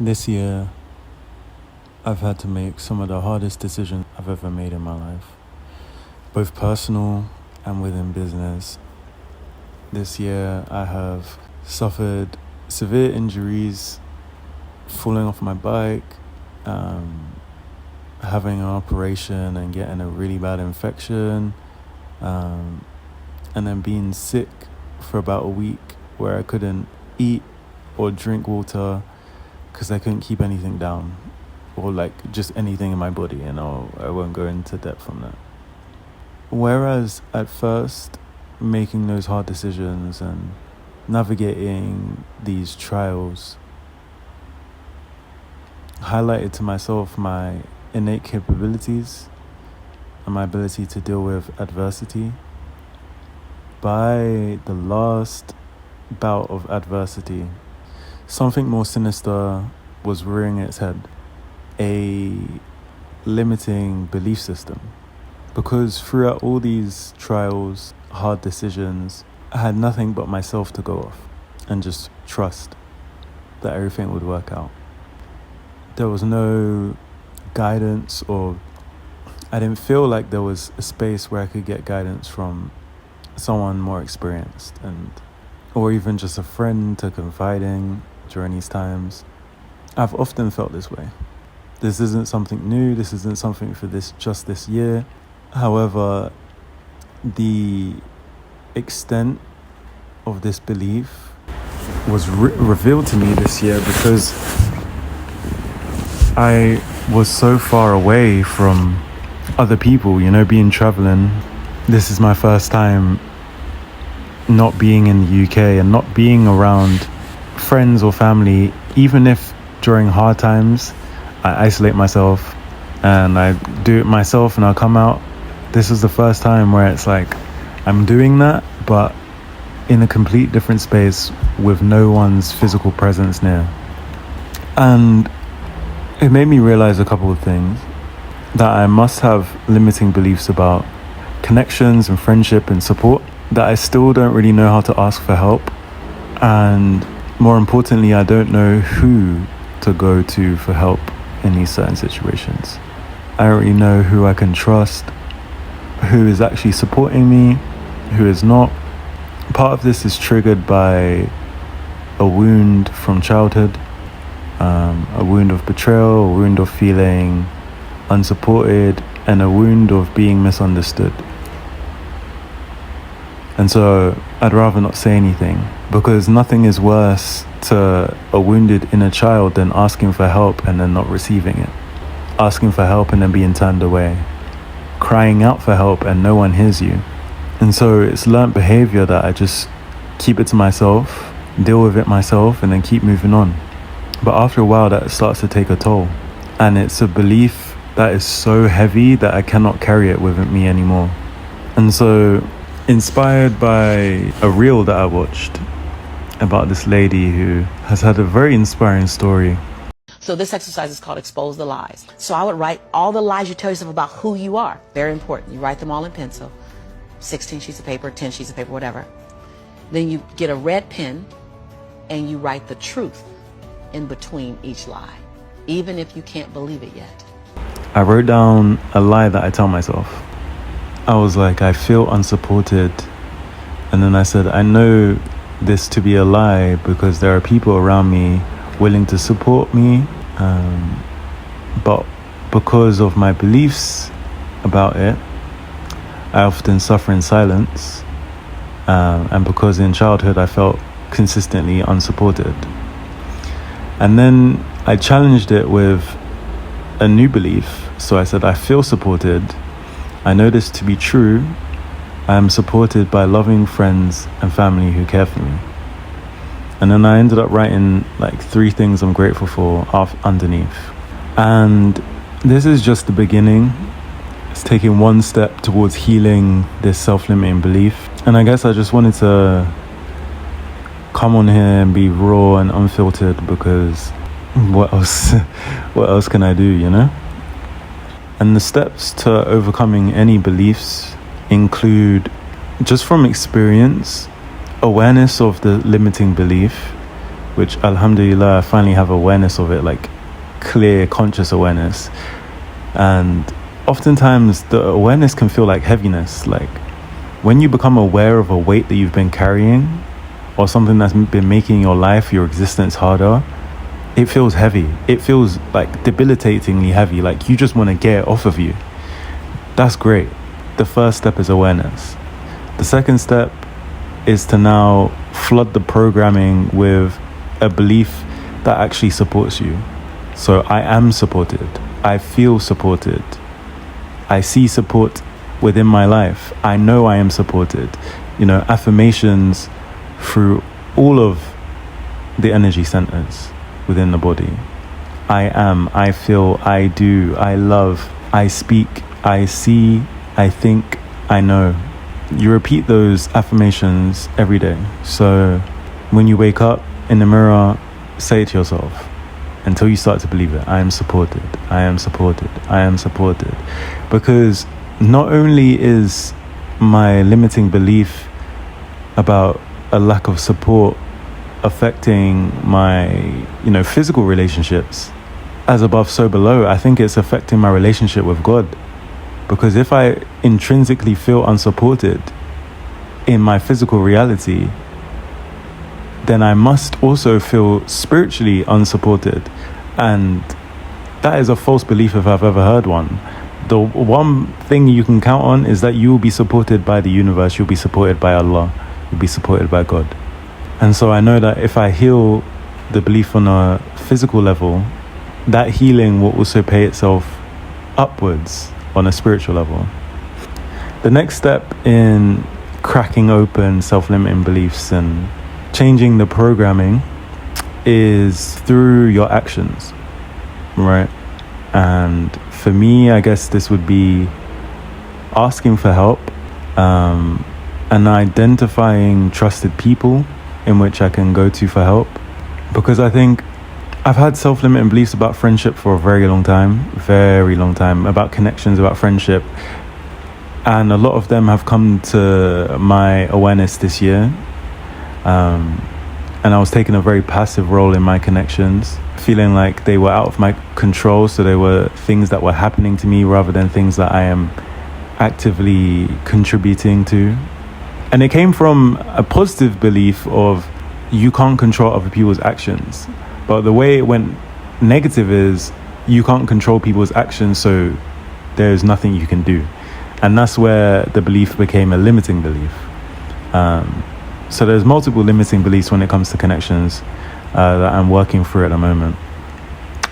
This year, I've had to make some of the hardest decisions I've ever made in my life, both personal and within business. This year, I have suffered severe injuries, falling off my bike, having an operation and getting a really bad infection, and then being sick for about a week where I couldn't eat or drink water because I couldn't keep anything down, or like just anything in my body, and I won't go into depth on that. Whereas at first, making those hard decisions and navigating these trials highlighted to myself my innate capabilities and my ability to deal with adversity. By the last bout of adversity, something more sinister was rearing its head. A limiting belief system. Because throughout all these trials, hard decisions, I had nothing but myself to go off and just trust that everything would work out. There was no guidance, or I didn't feel like there was a space where I could get guidance from someone more experienced, or even just a friend to confide in during these times. I've often felt this way. This isn't something new. This isn't something for just this year. However, the extent of this belief was revealed to me this year because I was so far away from other people, being traveling. This is my first time not being in the UK and not being around friends or family. Even if during hard times I isolate myself and I do it myself and I'll come out, this is the first time where it's like I'm doing that, but in a complete different space with no one's physical presence near. And it made me realize a couple of things: that I must have limiting beliefs about connections and friendship and support, that I still don't really know how to ask for help, and more importantly, I don't know who to go to for help in these certain situations. I don't really know who I can trust, who is actually supporting me, who is not. Part of this is triggered by a wound from childhood, a wound of betrayal, a wound of feeling unsupported, and a wound of being misunderstood. And so I'd rather not say anything, because nothing is worse to a wounded inner child than asking for help and then not receiving it. Asking for help and then being turned away. Crying out for help and no one hears you. And so it's learnt behavior that I just keep it to myself, deal with it myself, and then keep moving on. But after a while, that starts to take a toll. And it's a belief that is so heavy that I cannot carry it with me anymore. And so, inspired by a reel that I watched about this lady who has had a very inspiring story. So this exercise is called Expose the Lies. So I would write all the lies you tell yourself about who you are. Very important. You write them all in pencil. 16 sheets of paper, 10 sheets of paper, whatever. Then you get a red pen and you write the truth in between each lie, even if you can't believe it yet. I wrote down a lie that I tell myself. I was like, I feel unsupported. And then I said, I know this to be a lie because there are people around me willing to support me. But because of my beliefs about it, I often suffer in silence. And because in childhood I felt consistently unsupported. And then I challenged it with a new belief. So I said, I feel supported. I know this to be true. I am supported by loving friends and family who care for me. And then I ended up writing like 3 things I'm grateful for underneath. And this is just the beginning. It's taking one step towards healing this self-limiting belief. And I guess I just wanted to come on here and be raw and unfiltered, because what else can I do, And the steps to overcoming any beliefs include, just from experience, awareness of the limiting belief, which alhamdulillah I finally have awareness of it, like clear conscious awareness. And oftentimes the awareness can feel like heaviness. Like when you become aware of a weight that you've been carrying, or something that's been making your life, your existence harder, it feels heavy. It feels like debilitatingly heavy, like you just want to get it off of you. That's great. The first step is awareness. The second step is to now flood the programming with a belief that actually supports you. So I am supported. I feel supported. I see support within my life. I know I am supported. Affirmations through all of the energy centers within the body. I am, I feel, I do, I love, I speak, I see, I think, I know. You repeat those affirmations every day. So when you wake up in the mirror, say it to yourself until you start to believe it. I am supported. I am supported. I am supported. Because not only is my limiting belief about a lack of support affecting my, physical relationships, as above, so below, I think it's affecting my relationship with God. Because if I intrinsically feel unsupported in my physical reality, then I must also feel spiritually unsupported. And that is a false belief if I've ever heard one. The one thing you can count on is that you will be supported by the universe, you'll be supported by Allah, you'll be supported by God. And so I know that if I heal the belief on a physical level, that healing will also pay itself upwards on a spiritual level. The next step in cracking open self-limiting beliefs and changing the programming is through your actions, right? And for me, I guess this would be asking for help, and identifying trusted people in which I can go to for help. Because I think I've had self-limiting beliefs about friendship for a very long time, about connections, about friendship. And a lot of them have come to my awareness this year. And I was taking a very passive role in my connections, feeling like they were out of my control. So they were things that were happening to me rather than things that I am actively contributing to. And it came from a positive belief of you can't control other people's actions. But the way it went negative is you can't control people's actions, so there's nothing you can do. And that's where the belief became a limiting belief. So there's multiple limiting beliefs when it comes to connections that I'm working through at the moment.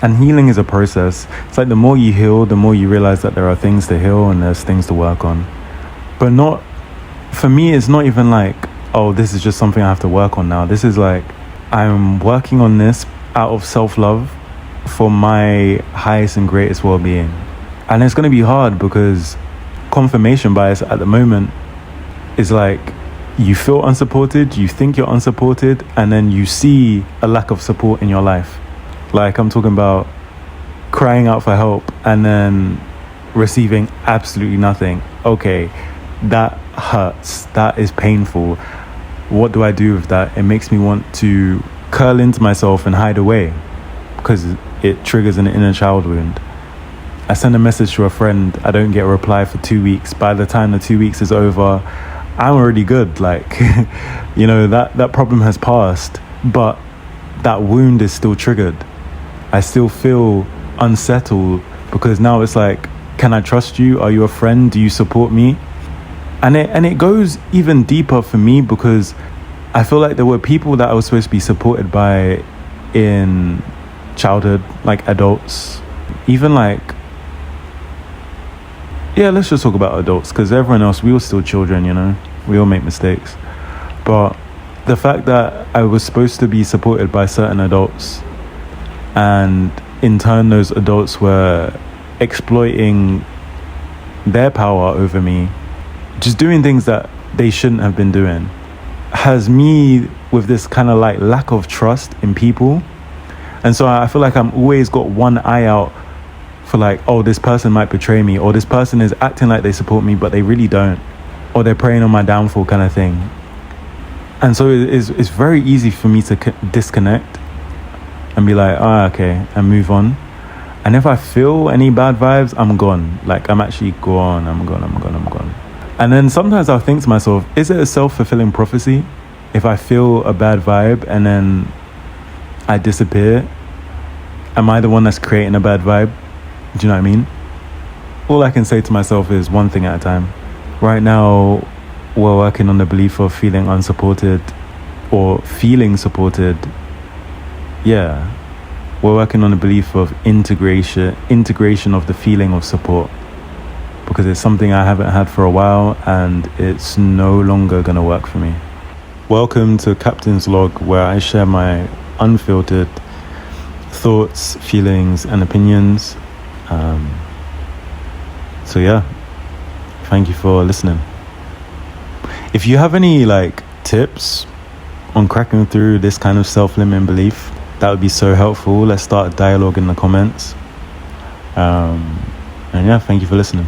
And healing is a process. It's like the more you heal, the more you realize that there are things to heal and there's things to work on. But for me, it's not even like, oh, this is just something I have to work on now. This is like, I'm working on this out of self-love for my highest and greatest well-being. And it's going to be hard because confirmation bias at the moment is like, you feel unsupported, you think you're unsupported, and then you see a lack of support in your life. Like I'm talking about crying out for help and then receiving absolutely nothing. Okay, that hurts. That is painful. What do I do with that? It makes me want to curl into myself and hide away because it triggers an inner child wound. I send a message to a friend, I don't get a reply for 2 weeks. By the time the 2 weeks is over, I'm already good. Like, that problem has passed, but that wound is still triggered. I still feel unsettled because now it's like, can I trust you? Are you a friend? Do you support me? And it goes even deeper for me because I feel like there were people that I was supposed to be supported by in childhood, like adults, even like, yeah, let's just talk about adults because everyone else, we were still children, we all make mistakes. But the fact that I was supposed to be supported by certain adults and in turn those adults were exploiting their power over me, just doing things that they shouldn't have been doing, has me with this kind of like lack of trust in people. And so I feel like I'm always got one eye out for like, oh, this person might betray me, or this person is acting like they support me but they really don't, or they're preying on my downfall kind of thing. And so it's very easy for me to disconnect and be like, okay, and move on. And if I feel any bad vibes, I'm gone. Like, I'm actually gone. I'm gone. And then sometimes I'll think to myself, is it a self-fulfilling prophecy? If I feel a bad vibe and then I disappear, am I the one that's creating a bad vibe? Do you know what I mean? All I can say to myself is one thing at a time. Right now, we're working on the belief of feeling unsupported or feeling supported. Yeah. We're working on the belief of integration of the feeling of support, because it's something I haven't had for a while and it's no longer going to work for me. Welcome to Captain's Log, where I share my unfiltered thoughts, feelings and opinions. So yeah, thank you for listening. If you have any tips on cracking through this kind of self-limiting belief, that would be so helpful. Let's start a dialogue in the comments. And yeah, thank you for listening.